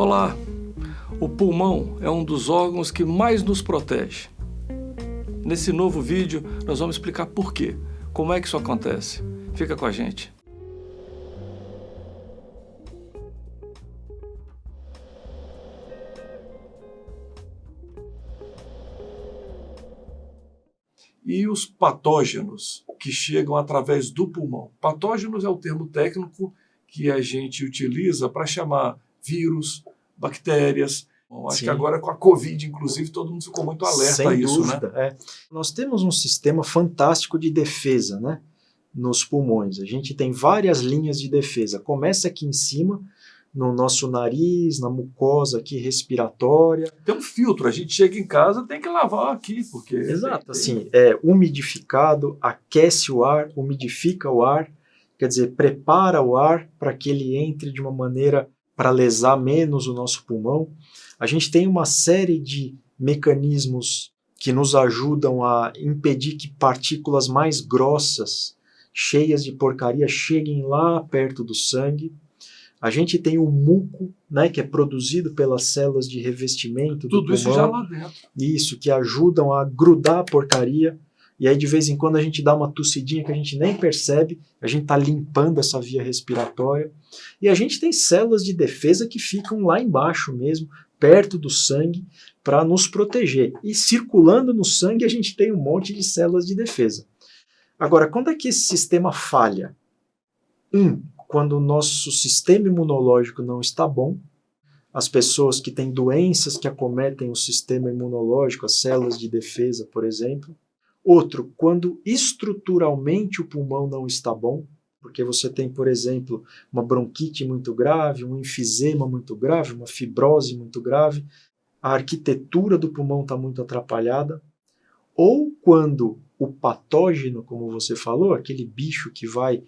Olá! O pulmão é um dos órgãos que mais nos protege. Nesse novo vídeo, nós vamos explicar por quê, como é que isso acontece. Fica com a gente. E os patógenos que chegam através do pulmão? Patógenos é o termo técnico que a gente utiliza para chamar vírus, bactérias. Bom, acho que agora com a Covid, inclusive, todo mundo ficou muito alerta a isso, dúvida, né? Nós temos um sistema fantástico de defesa, né, nos pulmões. A gente tem várias linhas de defesa. Começa aqui em cima, no nosso nariz, na mucosa aqui respiratória. Tem um filtro, a gente chega em casa, tem que lavar aqui, porque... Exato, assim, é umidificado, aquece o ar, umidifica o ar, quer dizer, prepara o ar para que ele entre de uma maneira para lesar menos o nosso pulmão. A gente tem uma série de mecanismos que nos ajudam a impedir que partículas mais grossas, cheias de porcaria, cheguem lá perto do sangue. A gente tem o muco, né, que é produzido pelas células de revestimento do pulmão. Tudo isso já lá dentro. Isso, que ajudam a grudar a porcaria. E aí, de vez em quando, a gente dá uma tossidinha que a gente nem percebe, a gente está limpando essa via respiratória. E a gente tem células de defesa que ficam lá embaixo mesmo, perto do sangue, para nos proteger. E circulando no sangue, a gente tem um monte de células de defesa. Agora, quando é que esse sistema falha? Quando o nosso sistema imunológico não está bom, as pessoas que têm doenças que acometem o sistema imunológico, as células de defesa, por exemplo. Outro, quando estruturalmente o pulmão não está bom, porque você tem, por exemplo, uma bronquite muito grave, um enfisema muito grave, uma fibrose muito grave, a arquitetura do pulmão está muito atrapalhada. Ou quando o patógeno, como você falou, aquele bicho que vai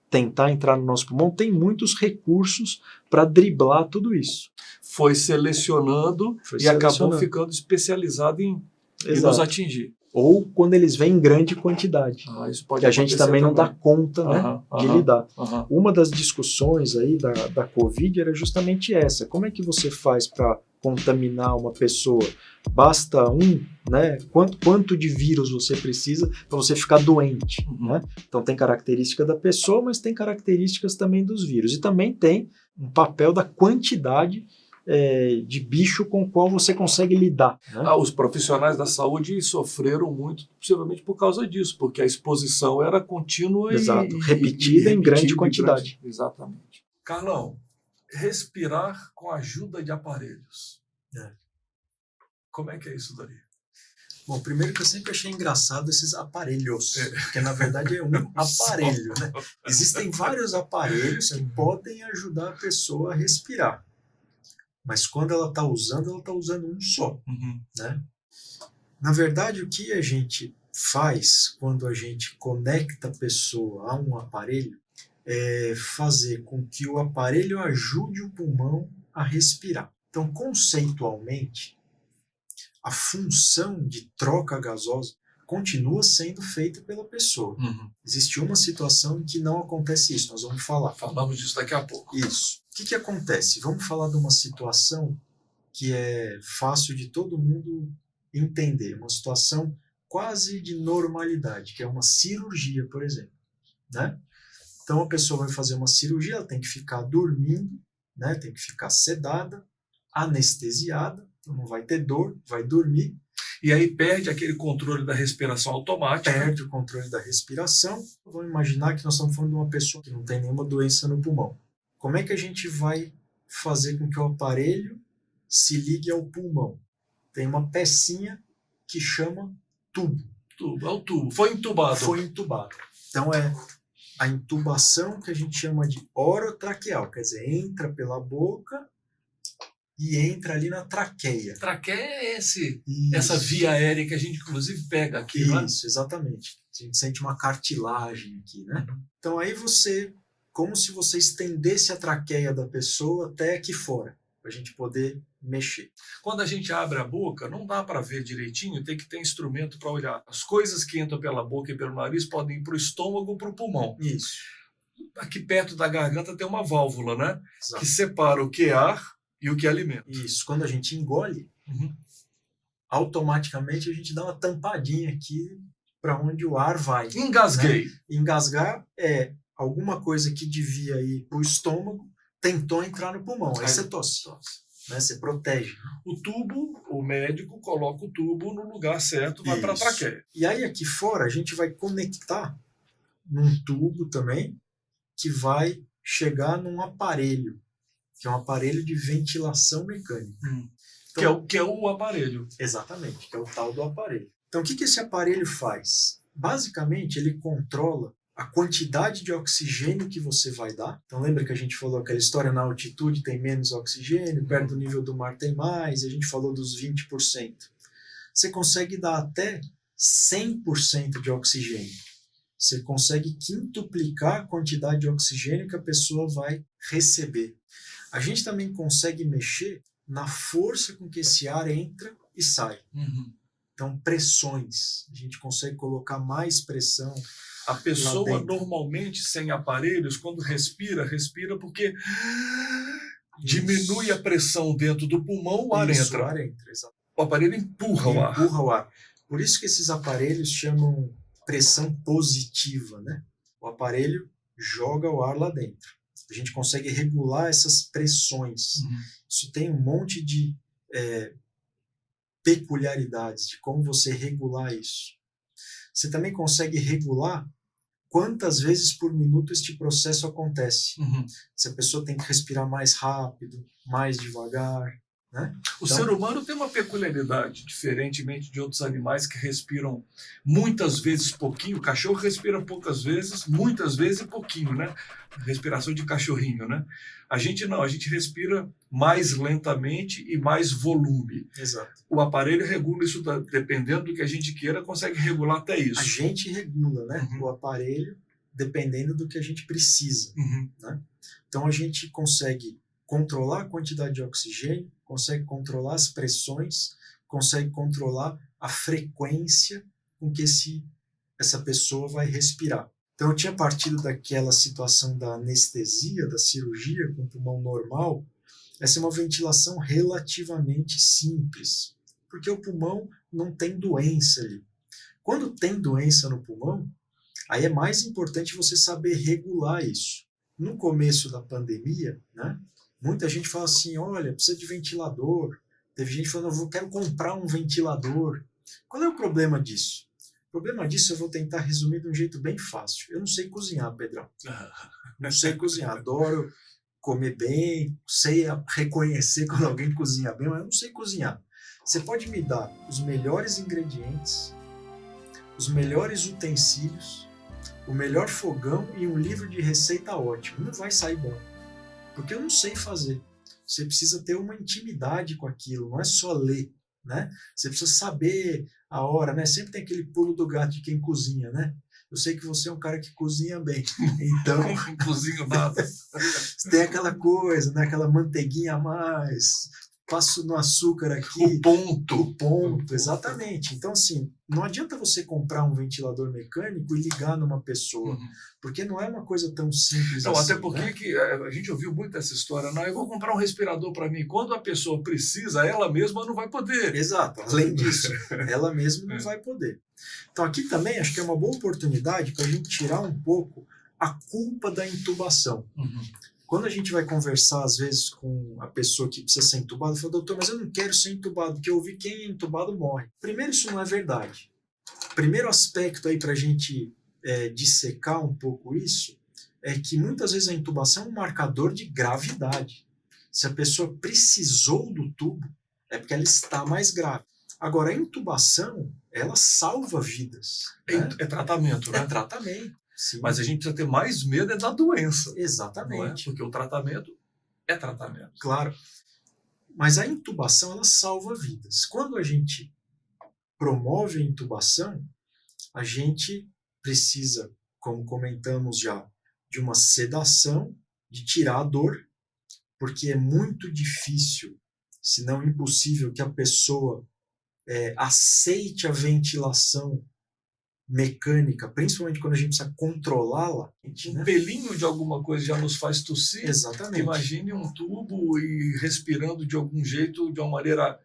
tentar entrar no nosso pulmão, tem muitos recursos para driblar tudo isso. Foi selecionando e acabou ficando especializado em nos atingir. Ou quando eles vêm em grande quantidade, isso pode que a gente também não dá conta, né, de lidar. Uma das discussões aí da Covid era justamente essa. Como é que você faz para contaminar uma pessoa? Basta né? Quanto de vírus você precisa para você ficar doente, né? Então tem característica da pessoa, mas tem características também dos vírus. E também tem um papel da quantidade de bicho com o qual você consegue lidar, né? Os profissionais da saúde sofreram muito, possivelmente por causa disso, porque a exposição era contínua e repetida em grande quantidade. Exatamente. Carlão, respirar com a ajuda de aparelhos. Como é que é isso daí? Bom, primeiro que eu sempre achei engraçado esses aparelhos, porque na verdade é um aparelho, né? Existem vários aparelhos que podem ajudar a pessoa a respirar. Mas quando ela está usando um só, né? Na verdade, o que a gente faz quando a gente conecta a pessoa a um aparelho é fazer com que o aparelho ajude o pulmão a respirar. Então, conceitualmente, a função de troca gasosa continua sendo feita pela pessoa. Existe uma situação em que não acontece isso, nós vamos falar. Falamos disso daqui a pouco. Isso. O que acontece? Vamos falar de uma situação que é fácil de todo mundo entender, uma situação quase de normalidade, que é uma cirurgia, por exemplo, né? Então a pessoa vai fazer uma cirurgia, ela tem que ficar dormindo, né? Tem que ficar sedada, anestesiada, então não vai ter dor, vai dormir. E aí perde aquele controle da respiração automática. Perde o controle da respiração. Vamos imaginar que nós estamos falando de uma pessoa que não tem nenhuma doença no pulmão. Como é que a gente vai fazer com que o aparelho se ligue ao pulmão? Tem uma pecinha que chama tubo. É o tubo. Foi entubado. Foi entubado. Então é a intubação que a gente chama de orotraqueal, quer dizer, entra pela boca e entra ali na traqueia. Traqueia é essa via aérea que a gente inclusive pega aqui, não é? Isso, exatamente. A gente sente uma cartilagem aqui, né? Então aí como se você estendesse a traqueia da pessoa até aqui fora, para a gente poder mexer. Quando a gente abre a boca, não dá para ver direitinho, tem que ter instrumento para olhar. As coisas que entram pela boca e pelo nariz podem ir para o estômago ou para o pulmão. Isso. Aqui perto da garganta tem uma válvula, né? Exato. Que separa o que é ar e o que é alimento. Isso, quando a gente engole, Uhum. automaticamente a gente dá uma tampadinha aqui para onde o ar vai. Engasguei. Engasgar é alguma coisa que devia ir para o estômago, tentou entrar no pulmão, aí você tosse, né? Você protege. O tubo, o médico coloca o tubo no lugar certo, vai para a traqueia. E aí aqui fora a gente vai conectar num tubo também, que vai chegar num aparelho, que é um aparelho de ventilação mecânica. Então, Que é o aparelho. Exatamente, que é o tal do aparelho. Então, o que esse aparelho faz? Basicamente, ele controla a quantidade de oxigênio que você vai dar. Então, lembra que a gente falou aquela história na altitude tem menos oxigênio, perto do nível do mar tem mais, e a gente falou dos 20%. Você consegue dar até 100% de oxigênio. Você consegue quintuplicar a quantidade de oxigênio que a pessoa vai receber. A gente também consegue mexer na força com que esse ar entra e sai. Então, pressões. A gente consegue colocar mais pressão. A pessoa normalmente sem aparelhos, quando respira porque diminui a pressão dentro do pulmão, o ar entra. O ar entra, exato. O aparelho empurra o ar. Por isso que esses aparelhos chamam pressão positiva, né? O aparelho joga o ar lá dentro. A gente consegue regular essas pressões. Isso tem um monte de peculiaridades de como você regular isso. Você também consegue regular quantas vezes por minuto este processo acontece. Se a pessoa tem que respirar mais rápido, mais devagar, né? O ser humano tem uma peculiaridade, diferentemente de outros animais que respiram muitas vezes pouquinho. O cachorro respira poucas vezes, muitas vezes e pouquinho, né? Respiração de cachorrinho, né? A gente não, a gente respira mais lentamente e mais volume. Exato. O aparelho regula isso, dependendo do que a gente queira, consegue regular até isso. A gente regula, né? O aparelho, dependendo do que a gente precisa. Né? Então a gente consegue controlar a quantidade de oxigênio, consegue controlar as pressões, consegue controlar a frequência com que essa pessoa vai respirar. Então eu tinha partido daquela situação da anestesia, da cirurgia com pulmão normal. Essa é uma ventilação relativamente simples, porque o pulmão não tem doença ali. Quando tem doença no pulmão, aí é mais importante você saber regular isso. No começo da pandemia, né, muita gente fala assim, olha, precisa de ventilador. Teve gente falando, eu quero comprar um ventilador. Qual é o problema disso? O problema disso eu vou tentar resumir de um jeito bem fácil. Eu não sei cozinhar, Pedrão. Não sei cozinhar. Adoro comer bem, sei reconhecer quando alguém cozinha bem, mas eu não sei cozinhar. Você pode me dar os melhores ingredientes, os melhores utensílios, o melhor fogão e um livro de receita ótimo. Não vai sair bom, porque eu não sei fazer. Você precisa ter uma intimidade com aquilo, não é só ler, né? Você precisa saber a hora, né? Sempre tem aquele pulo do gato de quem cozinha, né? Eu sei que você é um cara que cozinha bem, então... Não cozinho nada. Tem aquela coisa, né? Aquela manteiguinha a mais, passo no açúcar aqui. O ponto. Exatamente. Então, assim, não adianta você comprar um ventilador mecânico e ligar numa pessoa, porque não é uma coisa tão simples não, assim. Até porque né? que a gente ouviu muito essa história, não, eu vou comprar um respirador para mim. Quando a pessoa precisa, ela mesma não vai poder. Exato. Além disso, ela mesma não vai poder. Então, aqui também acho que é uma boa oportunidade para a gente tirar um pouco a culpa da intubação. Quando a gente vai conversar, às vezes, com a pessoa que precisa ser entubada, fala, doutor, mas eu não quero ser entubado, porque eu ouvi quem é entubado morre. Primeiro, isso não é verdade. Primeiro aspecto aí para a gente dissecar um pouco isso é que muitas vezes a intubação é um marcador de gravidade. Se a pessoa precisou do tubo, é porque ela está mais grave. Agora, a intubação, ela salva vidas. Né? É tratamento, né? É tratamento. Sim. Mas a gente precisa ter mais medo da doença. Exatamente. Porque o tratamento é tratamento. Claro. Mas a intubação, ela salva vidas. Quando a gente promove a intubação, a gente precisa, como comentamos já, de uma sedação, de tirar a dor, porque é muito difícil, se não impossível, que a pessoa aceite a ventilação mecânica, principalmente quando a gente precisa controlá-la, Um pelinho de alguma coisa já nos faz tossir. Exatamente. Imagine um tubo e respirando de algum jeito, de uma maneira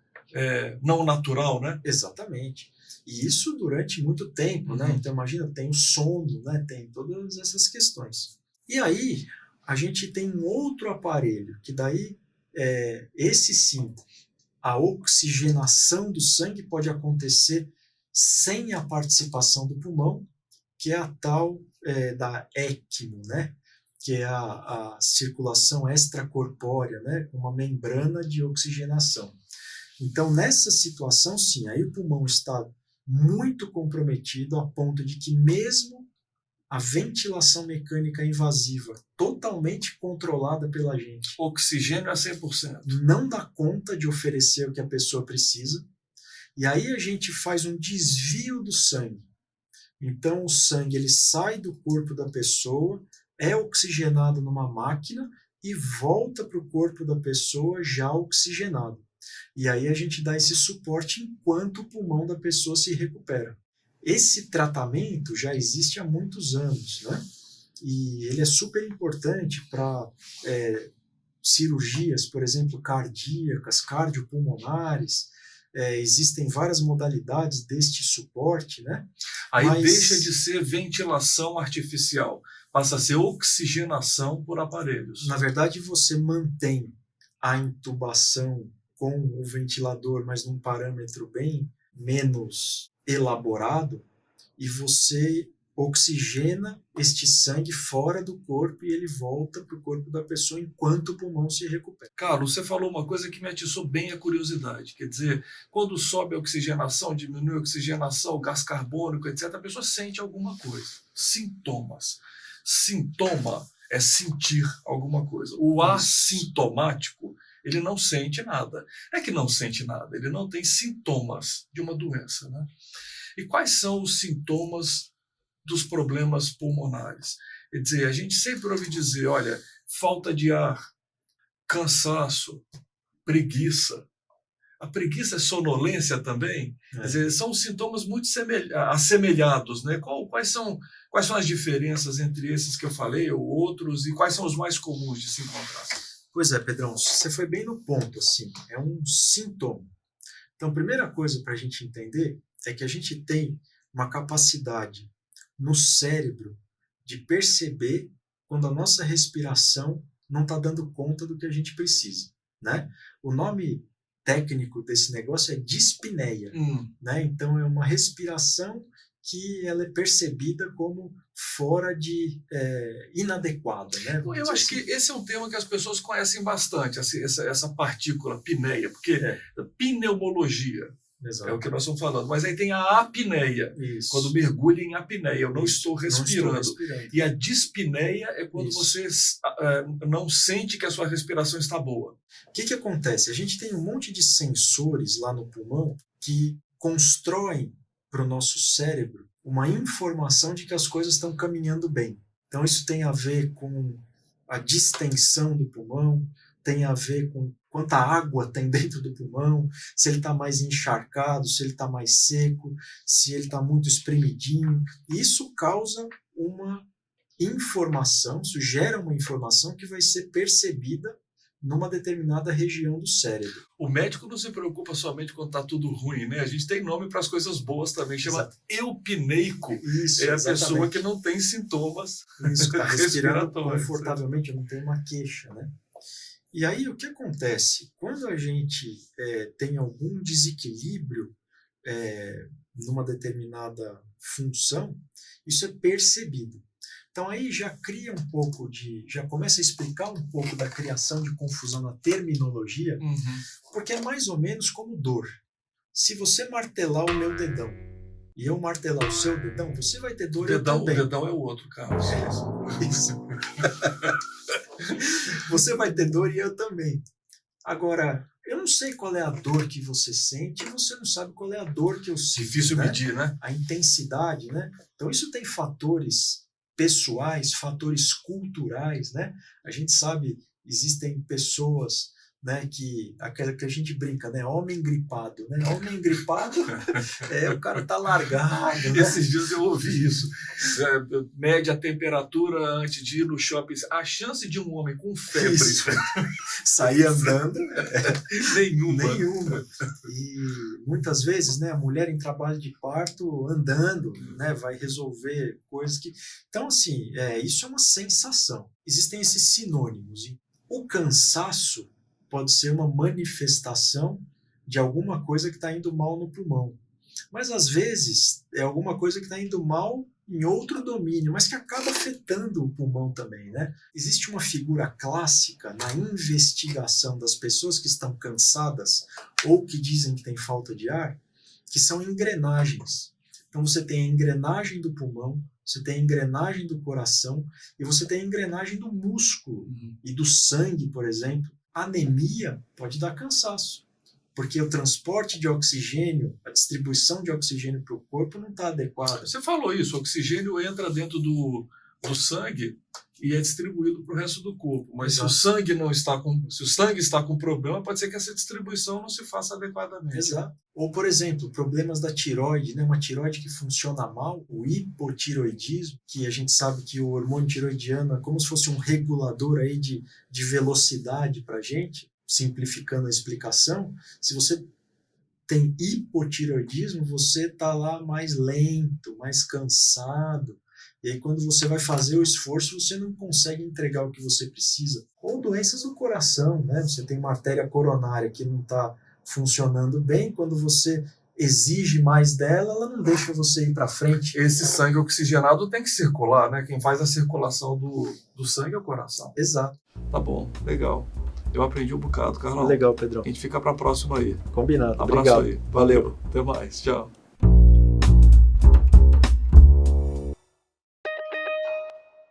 não natural, né? Exatamente. E isso durante muito tempo, né? Então imagina, tem o sono, né? Tem todas essas questões. E aí a gente tem um outro aparelho, que daí, esse sim, a oxigenação do sangue pode acontecer sem a participação do pulmão, que é a tal da ECMO, né? Que é a circulação extracorpórea, né? Com uma membrana de oxigenação. Então, nessa situação, sim, aí o pulmão está muito comprometido a ponto de que mesmo a ventilação mecânica invasiva, totalmente controlada pela gente, oxigênio a 100%. Não dá conta de oferecer o que a pessoa precisa. E aí a gente faz um desvio do sangue. Então, o sangue ele sai do corpo da pessoa, é oxigenado numa máquina e volta para o corpo da pessoa já oxigenado. E aí a gente dá esse suporte enquanto o pulmão da pessoa se recupera. Esse tratamento já existe há muitos anos, né? E ele é super importante para cirurgias, por exemplo, cardíacas, cardiopulmonares. Existem várias modalidades deste suporte, né? Aí deixa de ser ventilação artificial, passa a ser oxigenação por aparelhos. Na verdade, você mantém a intubação com o ventilador, mas num parâmetro bem menos elaborado, e você oxigena este sangue fora do corpo e ele volta para o corpo da pessoa enquanto o pulmão se recupera. Carlos, você falou uma coisa que me atiçou bem a curiosidade. Quer dizer, quando sobe a oxigenação, diminui a oxigenação, gás carbônico, etc., a pessoa sente alguma coisa. Sintomas. Sintoma é sentir alguma coisa. O assintomático, ele não sente nada. É que não sente nada, ele não tem sintomas de uma doença, né? E quais são os sintomas dos problemas pulmonares? Quer dizer, a gente sempre ouve dizer, olha, falta de ar, cansaço, preguiça. A preguiça é sonolência também? Quer dizer, são sintomas muito assemelhados, né? Quais são as diferenças entre esses que eu falei ou outros e quais são os mais comuns de se encontrar? Pois é, Pedrão, você foi bem no ponto, assim, é um sintoma. Então, a primeira coisa para a gente entender é que a gente tem uma capacidade no cérebro de perceber quando a nossa respiração não está dando conta do que a gente precisa, né? O nome técnico desse negócio é dispneia, né? Então, é uma respiração que ela é percebida como fora de inadequada, né? Eu acho que esse é um termo que as pessoas conhecem bastante, essa partícula, pneia, porque pneumologia é o que nós estamos falando, mas aí tem a apneia, quando mergulha em apneia, eu não estou respirando. E a dispneia é quando você não sente que a sua respiração está boa. O que acontece? A gente tem um monte de sensores lá no pulmão que constroem para o nosso cérebro uma informação de que as coisas estão caminhando bem. Então isso tem a ver com a distensão do pulmão, tem a ver com quanta água tem dentro do pulmão, se ele está mais encharcado, se ele está mais seco, se ele está muito espremidinho. Isso causa uma informação, isso gera uma informação que vai ser percebida numa determinada região do cérebro. O médico não se preocupa somente quando está tudo ruim, né? A gente tem nome para as coisas boas também, chama eupneico. Isso, é a exatamente. Pessoa que não tem sintomas respirando confortavelmente, não tem uma queixa, né? E aí, o que acontece? Quando a gente tem algum desequilíbrio numa determinada função, isso é percebido. Então aí já cria um pouco já começa a explicar um pouco da criação de confusão na terminologia, porque é mais ou menos como dor. Se você martelar o meu dedão e eu martelar o seu dedão, você vai ter dor também. O dedão é o outro, Carlos. Isso. Você vai ter dor e eu também. Agora, eu não sei qual é a dor que você sente e você não sabe qual é a dor que eu sinto. Difícil medir, né? A intensidade, né? Então isso tem fatores pessoais, fatores culturais, né? A gente sabe, existem pessoas né, que aquela que a gente brinca, né, homem gripado, né, homem gripado, o cara tá largado, né? Esses dias eu ouvi isso. Mede a temperatura antes de ir no shopping. A chance de um homem com febre sair andando nenhuma. E muitas vezes, né, a mulher em trabalho de parto andando, né, vai resolver coisas que... Então, assim, isso é uma sensação. Existem esses sinônimos. O cansaço pode ser uma manifestação de alguma coisa que está indo mal no pulmão. Mas, às vezes, é alguma coisa que está indo mal em outro domínio, mas que acaba afetando o pulmão também, né? Existe uma figura clássica na investigação das pessoas que estão cansadas ou que dizem que têm falta de ar, que são engrenagens. Então, você tem a engrenagem do pulmão, você tem a engrenagem do coração e você tem a engrenagem do músculo e do sangue, por exemplo. Anemia pode dar cansaço, porque o transporte de oxigênio, a distribuição de oxigênio para o corpo não está adequada. Você falou isso, o oxigênio entra dentro do sangue e é distribuído para o resto do corpo. Mas se o sangue está com problema, pode ser que essa distribuição não se faça adequadamente. Exato. Ou, por exemplo, problemas da tireoide, né? Uma tireoide que funciona mal, o hipotireoidismo, que a gente sabe que o hormônio tireoidiano é como se fosse um regulador aí de velocidade para a gente, simplificando a explicação. Se você tem hipotireoidismo, você está lá mais lento, mais cansado. E aí, quando você vai fazer o esforço, você não consegue entregar o que você precisa. Ou doenças do coração, né? Você tem uma artéria coronária que não está funcionando bem. Quando você exige mais dela, ela não deixa você ir para frente. Esse sangue oxigenado tem que circular, né? Quem faz a circulação do sangue é o coração. Exato. Tá bom, legal. Eu aprendi um bocado, Carlão. Legal, Pedrão. A gente fica para a próxima aí. Combinado. Abraço Obrigado. aí. Valeu. Até mais. Tchau.